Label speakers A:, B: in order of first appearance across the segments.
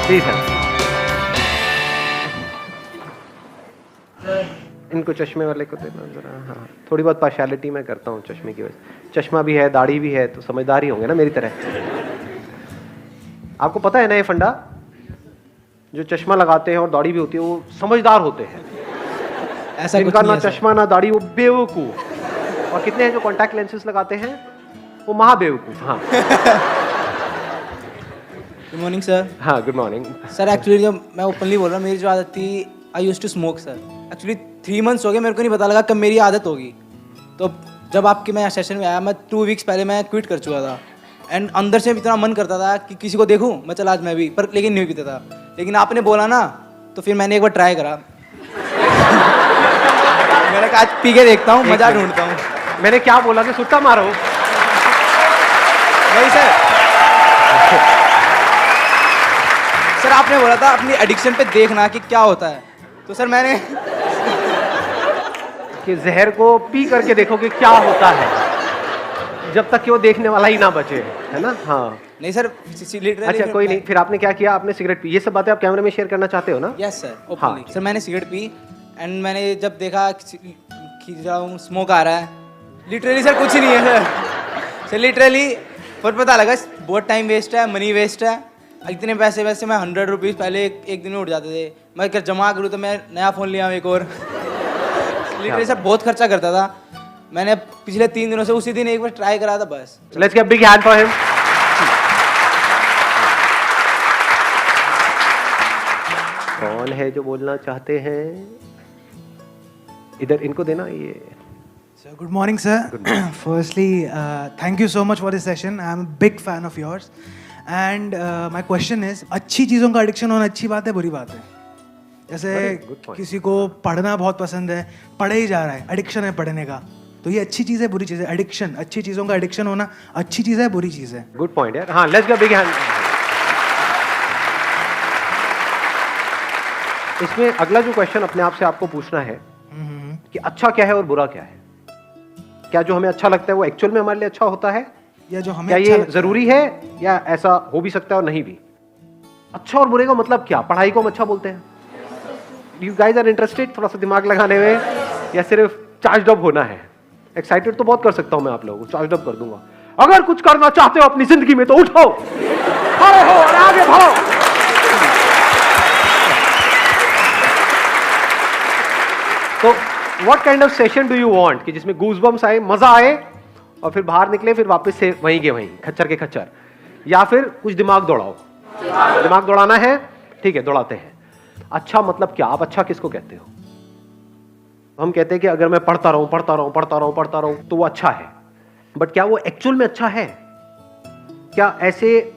A: Please है। इनको चश्मे वाले को देना जरा। हाँ, थोड़ी बहुत पार्शियलिटी मैं करता हूँ चश्मे की वजह से। चश्मा भी है, दाढ़ी भी है, तो समझदार ही होंगे ना मेरी तरह। आपको पता है ना ये फंडा, जो चश्मा लगाते हैं और दाढ़ी भी होती है वो समझदार होते हैं।
B: ऐसा
A: जिनका
B: कुछ
A: ना
B: नहीं है
A: चश्मा ना दाढ़ी वो बेवकूफ। और कितने हैं जो कॉन्टैक्ट लेंसेज लगाते हैं वो महाबेवकूफ। हाँ
B: गुड मॉर्निंग सर।
A: हाँ, गुड मॉर्निंग
B: सर एक्चुअली जब मैं ओपनली बोल रहा हूँ, मेरी जो आदत थी, I use to smoke sir. Actually 3 months हो गए, मेरे को नहीं पता लगा कब मेरी आदत होगी। तो जब आपके मैं सेशन में आया, मैं 2 weeks पहले मैं क्विट कर चुका था। एंड अंदर से इतना मन करता था कि किसी को देखूं, मैं चला आज मैं भी, पर लेकिन नहीं पीता था। लेकिन आपने बोला ना, तो फिर मैंने एक बार ट्राई करा। मैंने कहा आज पी के देखता हूँ, मजा ढूंढता हूँ।
A: मैंने क्या बोला कि सुट्टा मारो?
B: नहीं सर। सर आपने बोला था अपनी एडिक्शन पे देखना कि क्या होता है, तो सर मैंने
A: कि जहर को पी करके देखो कि क्या होता है, जब तक कि वो देखने वाला ही ना बचे, है ना? हाँ
B: नहीं सर लिटरली।
A: अच्छा कोई नहीं, फिर आपने क्या किया? आपने सिगरेट पी। ये सब बातें आप कैमरे में शेयर करना चाहते हो ना?
B: यस सर,
A: हाँ।
B: ओपनली। सर मैंने सिगरेट पी एंड मैंने जब देखा खींच रहा हूँ, स्मोक आ रहा है, लिटरली सर कुछ ही नहीं है सर लिटरली। पर पता लगा बहुत टाइम वेस्ट है, मनी वेस्ट है। इतने पैसे वैसे मैं 100 रुपीज़ पहले एक दिन में उठ जाते थे। मैं अगर जमा करूँ तो मैं नया फ़ोन लिया हूँ एक और। लिटरली सर बहुत खर्चा करता था। मैंने पिछले 3 दिनों से उसी दिन एक बार ट्राई करा था बस।
A: Let's give big hand for him. कौन है जो बोलना चाहते हैं? इधर इनको देना ये।
C: So good morning, sir. Firstly, thank you so much for this session. I am a big fan of yours. And my question is, अच्छी चीज़ों का एडिक्शन होना अच्छी बात है, बुरी बात है? जैसे
A: good point.
C: किसी को पढ़ना बहुत पसंद है, पढ़े ही जा रहा है, एडिक्शन है पढ़ने का, तो ये अच्छी चीज़ है बुरी चीज़ है? एडिक्शन, अच्छी चीज़ों का एडिक्शन होना अच्छी चीज़ है बुरी चीज़ है?
A: गुड पॉइंट यार। हाँ, लेट्स गिव बिग हैंड। इसमें अगला जो क्वेश्चन अपने आप से आपको पूछना है कि अच्छा क्या है और बुरा क्या है। क्या जो हमें अच्छा लगता है वो एक्चुअल में हमारे लिए अच्छा होता है,
C: या जो हमें
A: क्या
C: अच्छा
A: ये
C: लगता
A: जरूरी है, या ऐसा हो भी सकता है और नहीं भी? अच्छा और बुरे का मतलब क्या? पढ़ाई को हम अच्छा बोलते हैं? यू गाइज आर इंटरेस्टेड थोड़ा सा दिमाग लगाने में, या सिर्फ चार्ज अप होना है? एक्साइटेड तो बहुत कर सकता हूं मैं आप लोगों को, चार्ज अप कर दूंगा। अगर कुछ करना चाहते हो अपनी जिंदगी में तो उठो, खड़े हो और आगे बढ़ो। तो what kind of session do you want कि जिसमें गूज़बम्स आए, मजा आए, और फिर बाहर निकले फिर वापस से वहीं के वहीं, खच्चर के खच्चर? या फिर कुछ दिमाग दौड़ाओ? दिमाग दौड़ाना है, ठीक है, दौड़ाते हैं। अच्छा मतलब क्या? आप अच्छा किसको कहते हो? हम कहते हैं कि अगर मैं पढ़ता रहूं तो वो अच्छा है। बट क्या वो एक्चुअल में अच्छा है? क्या ऐसे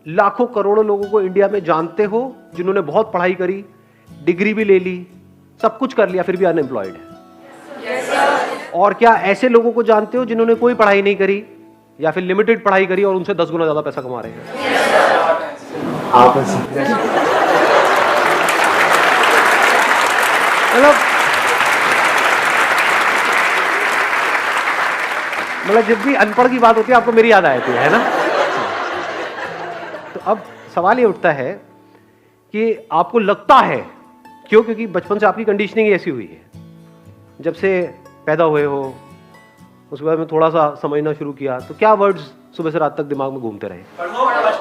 A: लाखों करोड़ों लोगों को इंडिया में जानते हो जिन्होंने बहुत पढ़ाई करी, डिग्री भी ले ली, सब कुछ कर लिया, फिर भी अनएम्प्लॉयड है? और क्या ऐसे लोगों को जानते हो जिन्होंने कोई पढ़ाई नहीं करी या फिर लिमिटेड पढ़ाई करी और उनसे 10 गुना ज्यादा पैसा कमा रहे हैं? मतलब जब भी अनपढ़ की बात होती है आपको मेरी याद आ जाती है ना? तो अब सवाल ये उठता है कि आपको लगता है क्यों? क्योंकि बचपन से आपकी कंडीशनिंग ऐसी हुई है, जब से पैदा हुए हो उसके बाद में थोड़ा सा समझना शुरू किया, तो क्या वर्ड्स सुबह से रात तक दिमाग में घूमते रहे?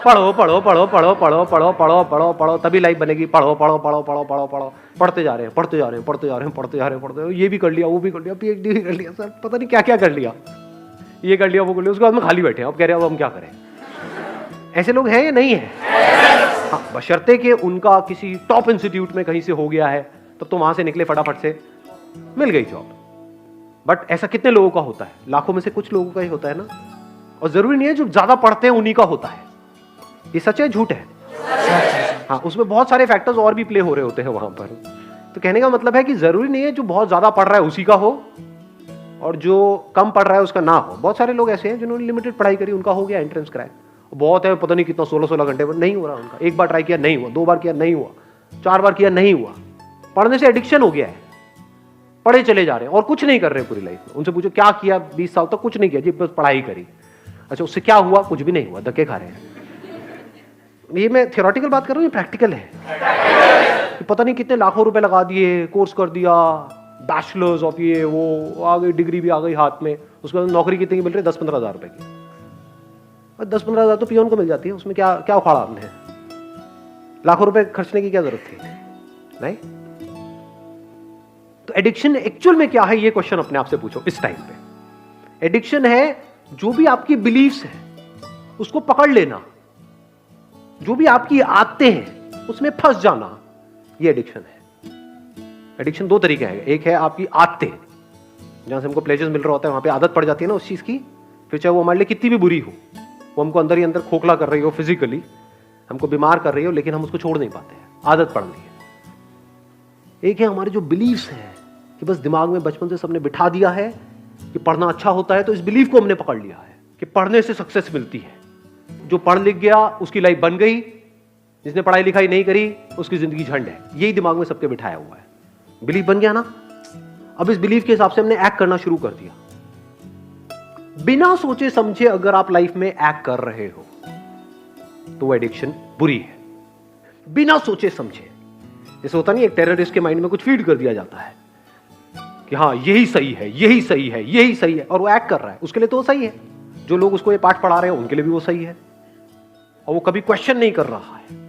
A: पढ़ो पढ़ो पढ़ो पढ़ो पढ़ो पढ़ो पढ़ो पढ़ो पढ़ो तभी लाइफ बनेगी। पढ़ो पढ़ो पढ़ो पढ़ो पढ़ो पढ़ो, पढ़ते जा रहे हैं पढ़ते जा रहे हैं पढ़ते जा रहे हैं पढ़ते जा रहे हैं पढ़ते, ये भी कर लिया वो भी कर लिया, PhD भी कर लिया, सर पता नहीं क्या क्या कर लिया, ये कर लिया वो कर लिया, उसके बाद में खाली बैठे हैं। अब कह रहे हैं अब हम क्या करें? ऐसे लोग हैं या नहीं है? हाँ, बशर्ते कि उनका किसी टॉप इंस्टीट्यूट में कहीं से हो गया है, तब तो वहां से निकले फटाफट से, मिल गई जॉब। बट ऐसा कितने लोगों का होता है? लाखों में से कुछ लोगों का ही होता है ना। और जरूरी नहीं है जो ज्यादा पढ़ते हैं उन्हीं का होता है। ये सच है झूठ है? हाँ, उसमें बहुत सारे फैक्टर्स और भी प्ले हो रहे होते हैं वहां पर। तो कहने का मतलब है कि जरूरी नहीं है जो बहुत ज्यादा पढ़ रहा है उसी का हो और जो कम पढ़ रहा है उसका ना हो। बहुत सारे लोग ऐसे हैं जिन्होंने लिमिटेड पढ़ाई करी, उनका हो गया एंट्रेंस क्रैक, बहुत है, पता नहीं कितना 16-16 घंटे पर नहीं हो रहा उनका। एक बार ट्राई किया नहीं हुआ, 2 बार किया नहीं हुआ, 4 बार किया नहीं हुआ। पढ़ने से एडिक्शन हो गया है, पढ़े चले जा रहे हैं और कुछ नहीं कर रहे पूरी लाइफ में। उनसे पूछो क्या किया 20 साल तक? कुछ नहीं किया जी, बस पढ़ाई करी। अच्छा उससे क्या हुआ? कुछ भी नहीं हुआ, धक्के खा रहे हैं। ये मैं थियोरेटिकल बात कर रहा हूँ, ये प्रैक्टिकल है। कि पता नहीं कितने लाखों रुपए लगा दिए, कोर्स कर दिया, बैचलर्स ऑफ ये वो, आ गई डिग्री भी आ गई हाथ में, उसके बाद नौकरी कितनी की मिल रही है? 10-15 हज़ार रुपए की। और 10-15 हज़ार तो पियोन को मिल जाती है, उसमें क्या क्या उखाड़ा आपने? लाखों रुपए खर्चने की क्या जरूरत थी? नहीं। तो एडिक्शन एक्चुअल में क्या है, ये क्वेश्चन अपने आप से पूछो इस टाइम पे। एडिक्शन है जो भी आपकी बिलीफ्स है उसको पकड़ लेना, जो भी आपकी आदतें हैं उसमें फंस जाना, ये एडिक्शन है। एडिक्शन दो तरीके हैं, एक है आपकी आदतें, जहां से हमको प्लेजर मिल रहा होता है, वहां पे आदत पड़ जाती है ना उस चीज की, फिर चाहे वो हमारे लिए कितनी भी बुरी हो, वो हमको अंदर ही अंदर खोखला कर रही हो, फिजिकली हमको बीमार कर रही हो, लेकिन हम उसको छोड़ नहीं पाते हैं, आदत पड़ रही है। एक है हमारे जो बिलीव्स हैं कि बस दिमाग में बचपन से सबने बिठा दिया है कि पढ़ना अच्छा होता है, तो इस बिलीफ को हमने पकड़ लिया है कि पढ़ने से सक्सेस मिलती है। जो पढ़ लिख गया उसकी लाइफ बन गई, जिसने पढ़ाई लिखाई नहीं करी उसकी जिंदगी झंड है। यही दिमाग में सबके बिठाया हुआ है। बिलीफ बन गया ना, अब इस बिलीफ के हिसाब से हमने एक्ट करना शुरू कर दिया। बिना सोचे समझे अगर आप लाइफ में एक्ट कर रहे हो तो वो एडिक्शन बुरी है। बिना सोचे समझे, जैसे होता नहीं, एक टेररिस्ट के माइंड में कुछ फीड कर दिया जाता है कि हाँ यही सही है, यही सही है, यही सही है, और वो एक्ट कर रहा है, उसके लिए तो वो सही है। जो लोग उसको ये पाठ पढ़ा रहे हैं उनके लिए भी वो सही है, और वो कभी क्वेश्चन नहीं कर रहा है।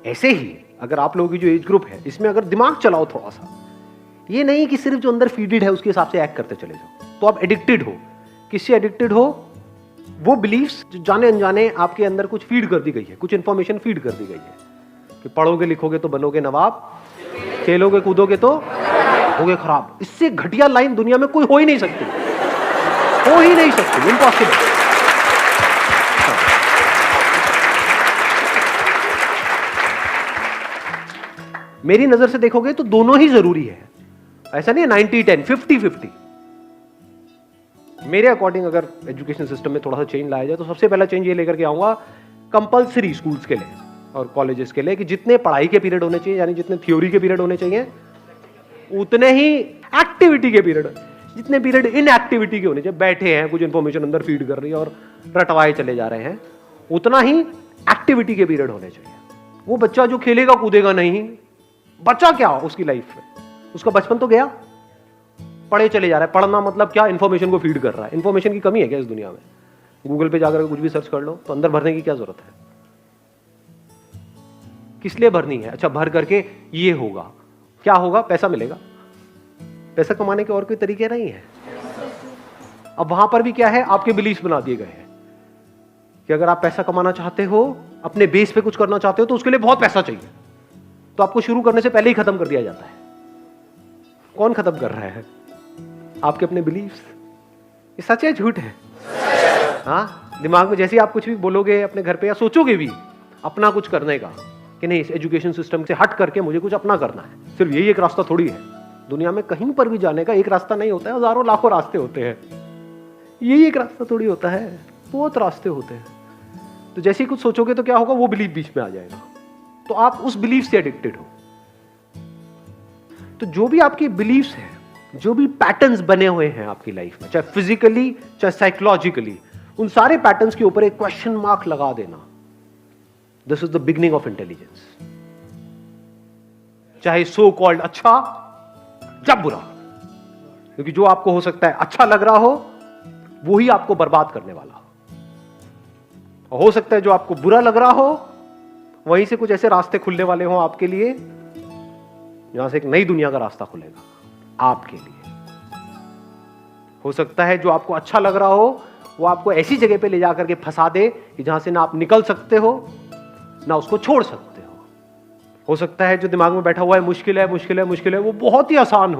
A: ऐसे ही अगर आप लोगों की जो एज ग्रुप है इसमें अगर दिमाग चलाओ थोड़ा सा, ये नहीं कि सिर्फ जो अंदर फीडेड है उसके हिसाब से एक्ट करते चले जाओ, तो आप एडिक्टेड हो। किससे एडिक्टेड हो? वो बिलीफ्स जो जाने अनजाने आपके अंदर कुछ फीड कर दी गई है, कुछ इंफॉर्मेशन फीड कर दी गई है कि पढ़ोगे लिखोगे तो बनोगे नवाब, खेलोगे कूदोगे तो होगे खराब। इससे घटिया लाइन दुनिया में कोई हो ही नहीं सकती, हो ही नहीं सकती, इम्पॉसिबल। मेरी नजर से देखोगे तो दोनों ही जरूरी है, ऐसा नहीं है 90-10, 50-50। मेरे अकॉर्डिंग अगर एजुकेशन सिस्टम में थोड़ा सा चेंज लाया जाए तो सबसे पहला चेंज ये लेकर के आऊंगा कंपलसरी स्कूल्स के लिए और कॉलेजेस के लिए कि जितने पढ़ाई के पीरियड होने चाहिए, यानी जितने थ्योरी के पीरियड होने चाहिए, उतने ही एक्टिविटी के पीरियड, जितने पीरियड इन एक्टिविटी के होने चाहिए, बैठे हैं कुछ इंफॉर्मेशन अंदर फीड कर रही है और रटवाए चले जा रहे हैं, उतना ही एक्टिविटी के पीरियड होने चाहिए। वो बच्चा जो खेलेगा कूदेगा नहीं, बच्चा क्या उसकी लाइफ में, उसका बचपन तो गया, पढ़े चले जा रहा है। पढ़ना मतलब क्या? इंफॉर्मेशन को फीड कर रहा है। इंफॉर्मेशन की कमी है क्या इस दुनिया में? गूगल पे जाकर कुछ भी सर्च कर लो तो अंदर भरने की क्या जरूरत है? किस लिए भरनी है? अच्छा, भर करके ये होगा, क्या होगा? पैसा मिलेगा। पैसा कमाने के और कोई तरीके नहीं है। अब वहां पर भी क्या है, आपके बिलीफ बना दिए गए हैं कि अगर आप पैसा कमाना चाहते हो, अपने बेस पे कुछ करना चाहते हो, तो उसके लिए बहुत पैसा चाहिए, तो आपको शुरू करने से पहले ही खत्म कर दिया जाता है। कौन खत्म कर रहा है? आपके अपने बिलीफ्स। ये सच है झूठ है? हाँ, दिमाग में जैसे ही आप कुछ भी बोलोगे अपने घर पे या सोचोगे भी अपना कुछ करने का कि नहीं, इस एजुकेशन सिस्टम से हट करके मुझे कुछ अपना करना है, सिर्फ यही एक रास्ता थोड़ी है। दुनिया में कहीं पर भी जाने का एक रास्ता नहीं होता है, हजारों लाखों रास्ते होते हैं। यही एक रास्ता थोड़ी होता है, बहुत रास्ते होते हैं। तो जैसे ही कुछ सोचोगे तो क्या होगा, वो बिलीफ बीच में आ जाएगा, तो आप उस बिलीफ से एडिक्टेड हो। तो जो भी आपकी बिलीफ्स हैं, जो भी पैटर्न्स बने हुए हैं आपकी लाइफ में, चाहे फिजिकली चाहे साइकोलॉजिकली, उन सारे पैटर्न्स के ऊपर एक क्वेश्चन मार्क लगा देना। This is the beginning of intelligence. चाहे सो कॉल्ड अच्छा या बुरा, क्योंकि जो आपको हो सकता है अच्छा लग रहा हो वो ही आपको बर्बाद करने वाला हो सकता है जो आपको बुरा लग रहा हो वहीं से कुछ ऐसे रास्ते खुलने वाले हो आपके लिए जहां से एक नई दुनिया का रास्ता खुलेगा आपके लिए। हो सकता है जो आपको अच्छा लग रहा हो वो आपको ऐसी जगह पे ले जाकर के फंसा दे कि जहां से ना आप निकल सकते हो ना उसको छोड़ सकते हो सकता है जो दिमाग में बैठा हुआ है मुश्किल है मुश्किल है मुश्किल है, वो बहुत ही आसान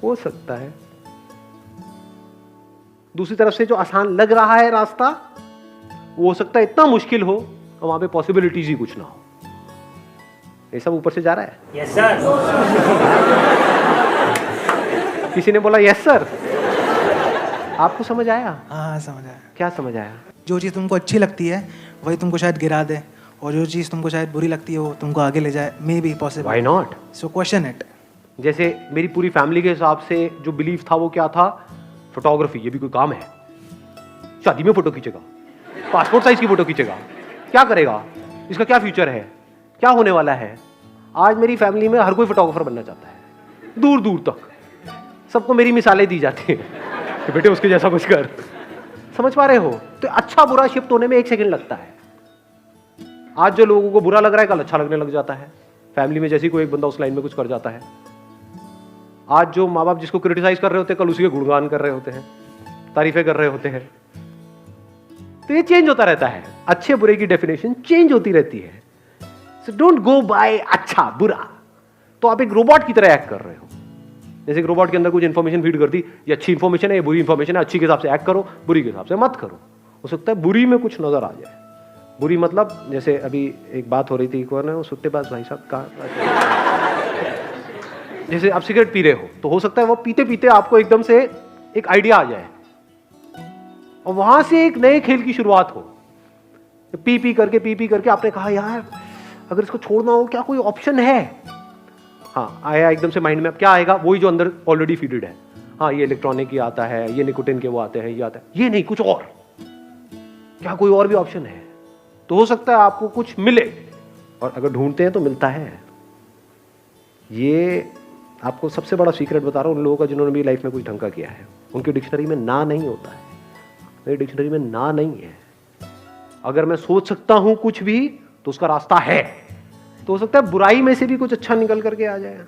A: हो सकता है। दूसरी तरफ से जो आसान लग रहा है रास्ता, वो हो सकता है इतना मुश्किल हो और वहां पे पॉसिबिलिटीज ही कुछ ना हो। ये सब ऊपर से जा रहा है।
D: Yes sir.
A: किसी ने बोला यस सर। आपको समझ आया?
C: हाँ समझ आया।
A: क्या समझ आया?
C: जो चीज़ तुमको अच्छी लगती है वही तुमको शायद गिरा दे, और जो चीज़ तुमको शायद बुरी लगती है वो तुमको आगे ले जाए। May be possible.
A: Why not?
C: So question it.
A: जैसे मेरी पूरी फैमिली के हिसाब से जो बिलीफ था वो क्या था? फोटोग्राफी। ये भी कोई काम है? शादी में फोटो खींचेगा, पासपोर्ट साइज की फोटो खींचेगा, क्या करेगा? इसका क्या फ्यूचर है, क्या होने वाला है। आज मेरी फैमिली में हर कोई फोटोग्राफर बनना चाहता है, दूर दूर तक सबको मेरी मिसालें दी जाती हैं कि बेटे उसके जैसा कुछ कर। समझ पा रहे हो? तो अच्छा बुरा शिफ्ट होने में 1 सेकंड लगता है। आज जो लोगों को बुरा लग रहा है कल अच्छा लगने लग जाता है। फैमिली में जैसे कोई एक बंदा उस लाइन में कुछ कर जाता है, आज जो माँ बाप जिसको क्रिटिसाइज कर रहे होते हैं कल उसी के गुणगान कर रहे होते हैं, तारीफें कर रहे होते हैं। तो ये चेंज होता रहता है, अच्छे बुरे की डेफिनेशन चेंज होती रहती है। सो डोंट गो बाय अच्छा बुरा। तो आप एक रोबोट की तरह एक्ट कर रहे हो। जैसे एक रोबोट के अंदर कुछ इंफॉर्मेशन फीड कर दी, ये अच्छी इंफॉर्मेशन है, ये बुरी इंफॉर्मेशन है, अच्छी के हिसाब से एक्ट करो, बुरी के हिसाब से मत करो। हो सकता है बुरी में कुछ नजर आ जाए। बुरी मतलब जैसे अभी एक बात हो रही थी, कौन है वो सुट्टेबाज भाई साहब का, जैसे आप सिगरेट पी रहे हो तो हो सकता है वो पीते पीते आपको एकदम से एक आइडिया आ जाए और वहां से एक नए खेल की शुरुआत हो। पी पी करके आपने कहा यार अगर इसको छोड़ना हो क्या कोई ऑप्शन है। हाँ आया एकदम से माइंड में, अब क्या आएगा, वही जो अंदर ऑलरेडी फीडेड है। हाँ ये इलेक्ट्रॉनिक ही आता है, ये निकोटिन के वो आते हैं, ये आता है, ये नहीं कुछ और, क्या कोई और भी ऑप्शन है। तो हो सकता है आपको कुछ मिले, और अगर ढूंढते हैं तो मिलता है। ये आपको सबसे बड़ा सीक्रेट बता रहा हूँ उन लोगों का जिन्होंने भी लाइफ में कुछ ढंग का किया है। उनकी डिक्शनरी में ना नहीं होता है, मेरी डिक्शनरी में ना नहीं है। अगर मैं सोच सकता हूं कुछ भी तो उसका रास्ता है। तो हो सकता है बुराई में से भी कुछ अच्छा निकल करके आ जाए।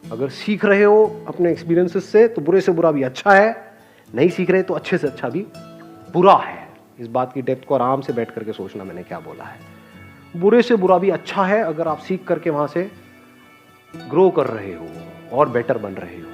A: अगर सीख रहे हो अपने एक्सपीरियंसेस से तो बुरे से बुरा भी अच्छा है, नहीं सीख रहे तो अच्छे से अच्छा भी बुरा है। इस बात की डेप्थ को आराम से बैठ करके सोचना मैंने क्या बोला है। बुरे से बुरा भी अच्छा है अगर आप सीख करके वहां से ग्रो कर रहे हो और बेटर बन रहे हो।